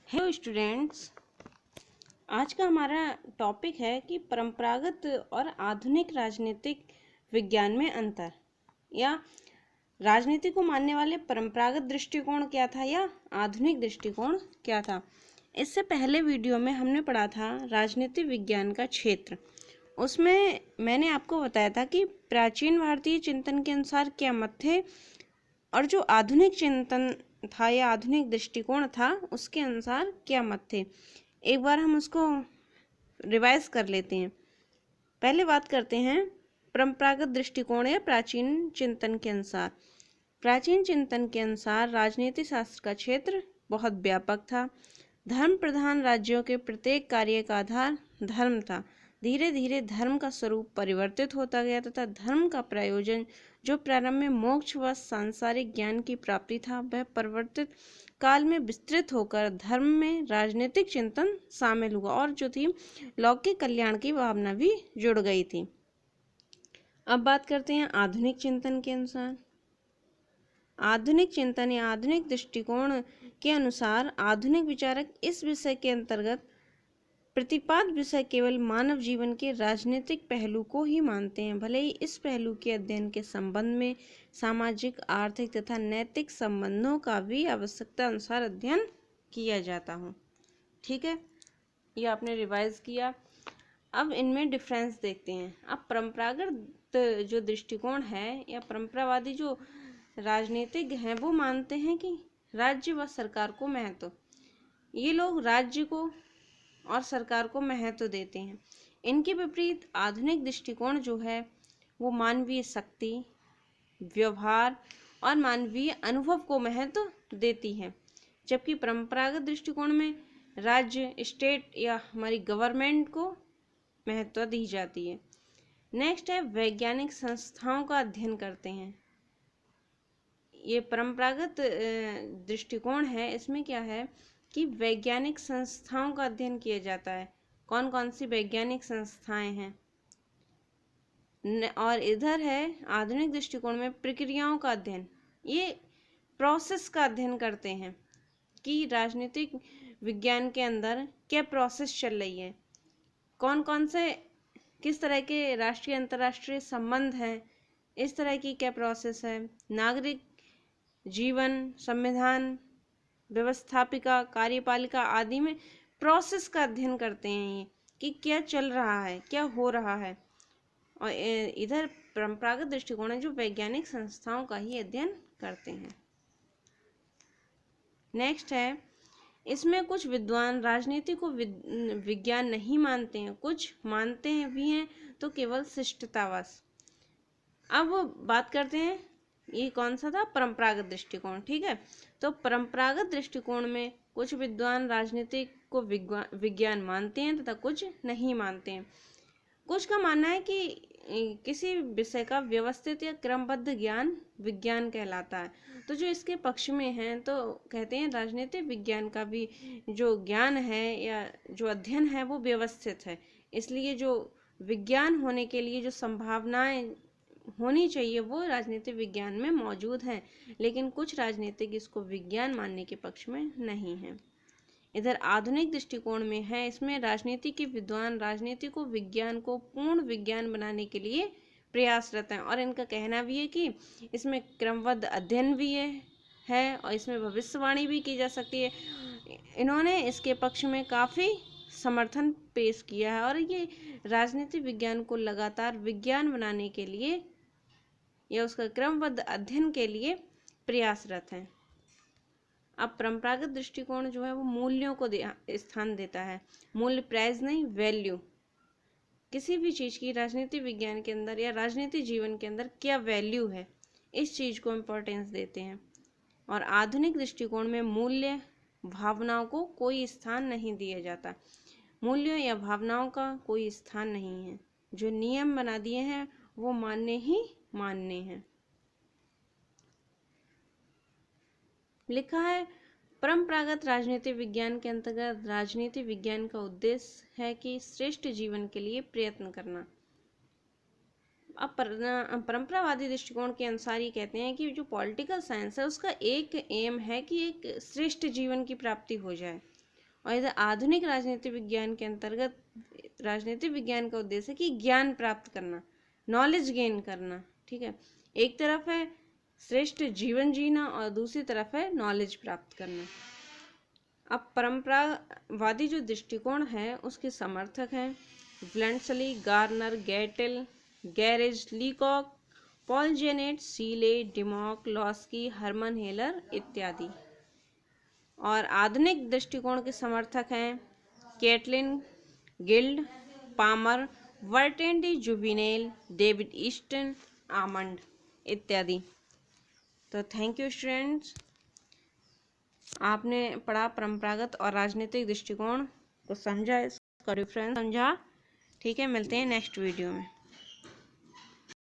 Hello students, आज का हमारा टॉपिक है कि परंपरागत और आधुनिक राजनीतिक विज्ञान में अंतर, या राजनीति को मानने वाले परंपरागत दृष्टिकोण क्या था या आधुनिक दृष्टिकोण क्या था। इससे पहले वीडियो में हमने पढ़ा था राजनीति विज्ञान का क्षेत्र। उसमें मैंने आपको बताया था कि प्राचीन भारतीय चिंतन के अनुसार क्या मत थे और जो आधुनिक चिंतन था या आधुनिक दृष्टिकोण था उसके अनुसार क्या मत थे। एक बार हम उसको रिवाइज कर लेते हैं। पहले बात करते हैं परंपरागत दृष्टिकोण या प्राचीन चिंतन के अनुसार। प्राचीन चिंतन के अनुसार राजनीति शास्त्र का क्षेत्र बहुत व्यापक था। धर्म प्रधान राज्यों के प्रत्येक कार्य का आधार धर्म था। धीरे धीरे धर्म का स्वरूप परिवर्तित होता गया तथा धर्म का प्रयोजन, जो प्रारंभ में मोक्ष व सांसारिक ज्ञान की प्राप्ति था, वह परिवर्तित काल में विस्तृत होकर धर्म में राजनीतिक चिंतन शामिल हुआ और जो थी लौकिक कल्याण की भावना भी जुड़ गई थी। अब बात करते हैं आधुनिक चिंतन के अनुसार। आधुनिक चिंतन या आधुनिक दृष्टिकोण के अनुसार आधुनिक विचारक इस विषय के अंतर्गत प्रतिपाद्य विषय केवल मानव जीवन के राजनीतिक पहलू को ही मानते हैं, भले ही इस पहलू के अध्ययन के संबंध में सामाजिक, आर्थिक तथा नैतिक संबंधों का भी आवश्यकता अनुसार अध्ययन किया जाता हो। ठीक है, ये आपने रिवाइज किया। अब इनमें डिफरेंस देखते हैं। अब परंपरागत जो दृष्टिकोण है या परंपरावादी जो राजनीतिज्ञ हैं वो मानते हैं कि राज्य व सरकार को महत्व, ये लोग राज्य को और सरकार को महत्व देते हैं। इनके विपरीत आधुनिक दृष्टिकोण जो है वो मानवीय शक्ति, व्यवहार और मानवीय अनुभव को महत्व देती है, जबकि परंपरागत दृष्टिकोण में राज्य, स्टेट या हमारी गवर्नमेंट को महत्व दी जाती है। नेक्स्ट है वैज्ञानिक संस्थाओं का अध्ययन करते हैं। ये परंपरागत दृष्टिकोण है, इसमें क्या है कि वैज्ञानिक संस्थाओं का अध्ययन किया जाता है। कौन कौन सी वैज्ञानिक संस्थाएं हैं। और इधर है आधुनिक दृष्टिकोण में प्रक्रियाओं का अध्ययन, ये प्रोसेस का अध्ययन करते हैं कि राजनीतिक विज्ञान के अंदर क्या प्रोसेस चल रही है, कौन कौन से किस तरह के राष्ट्रीय अंतर्राष्ट्रीय संबंध हैं, इस तरह की क्या प्रोसेस है। नागरिक जीवन, संविधान, व्यवस्थापिका, कार्यपालिका आदि में प्रोसेस का अध्ययन करते हैं ये कि क्या चल रहा है, क्या हो रहा है। और इधर परंपरागत दृष्टिकोण है जो वैज्ञानिक संस्थाओं का ही अध्ययन करते हैं। नेक्स्ट है, इसमें कुछ विद्वान राजनीति को विज्ञान नहीं मानते हैं, कुछ मानते हैं भी हैं तो केवल शिष्टतावश। अब बात करते हैं ये कौन सा था, परंपरागत दृष्टिकोण। ठीक है, तो परंपरागत दृष्टिकोण में कुछ विद्वान राजनीति को विज्ञान मानते हैं तथा कुछ नहीं मानते हैं। कुछ का मानना है कि किसी विषय का व्यवस्थित या क्रमबद्ध ज्ञान विज्ञान कहलाता है। तो जो इसके पक्ष में हैं तो कहते हैं राजनीतिक विज्ञान का भी जो ज्ञान है या जो अध्ययन है वो व्यवस्थित है, इसलिए जो विज्ञान होने के लिए जो संभावनाएं होनी चाहिए वो राजनीतिक विज्ञान में मौजूद है। लेकिन कुछ राजनीतिक इसको विज्ञान मानने के पक्ष में नहीं है। इधर आधुनिक दृष्टिकोण में है, इसमें राजनीति के विद्वान राजनीति को विज्ञान को पूर्ण विज्ञान बनाने के लिए प्रयासरत हैं और इनका कहना भी है कि इसमें क्रमबद्ध अध्ययन भी है और इसमें भविष्यवाणी भी की जा सकती है। इन्होंने इसके पक्ष में काफ़ी समर्थन पेश किया है और ये राजनीतिक विज्ञान को लगातार विज्ञान बनाने के लिए या उसका क्रमबद्ध अध्ययन के लिए प्रयासरत हैं। अब परंपरागत दृष्टिकोण जो है वो मूल्यों को स्थान देता है। मूल्य, प्राइस नहीं, वैल्यू। किसी भी चीज़ की राजनीतिक विज्ञान के अंदर या राजनीतिक जीवन के अंदर क्या वैल्यू है, इस चीज़ को इम्पोर्टेंस देते हैं। और आधुनिक दृष्टिकोण में मूल्य, भावनाओं को कोई स्थान नहीं दिया जाता। मूल्यों या भावनाओं का कोई स्थान नहीं है, जो नियम बना दिए हैं वो मानने ही मानने हैं। लिखा है परंपरागत राजनीतिक विज्ञान के अंतर्गत राजनीतिक विज्ञान का उद्देश्य है कि श्रेष्ठ जीवन के लिए प्रयत्न करना। अब परंपरावादी दृष्टिकोण के अनुसार ये कहते हैं कि जो पॉलिटिकल साइंस है उसका एक एम है कि एक श्रेष्ठ जीवन की प्राप्ति हो जाए। और इधर आधुनिक राजनीति विज्ञान के अंतर्गत राजनीति विज्ञान का उद्देश्य है कि ज्ञान प्राप्त करना, नॉलेज गेन करना। ठीक है, एक तरफ है श्रेष्ठ जीवन जीना और दूसरी तरफ है नॉलेज प्राप्त करना। अब परंपरावादी जो दृष्टिकोण है उसके समर्थक हैं Bluntschli, Garner, Gettell, Gareis, Leacock, Paul Janet, Seeley, Dimock, Laski, Hermann Heller इत्यादि। और आधुनिक दृष्टिकोण के समर्थक हैं Catlin Guild, Palmer, Bertrand de Jouvenel, David Easton, Almond इत्यादि। तो थैंक यू स्टूडेंट्स, आपने पढ़ा परंपरागत और राजनीतिक दृष्टिकोण को समझा, इसका डिफरेंस समझा। ठीक है, मिलते हैं नेक्स्ट वीडियो में।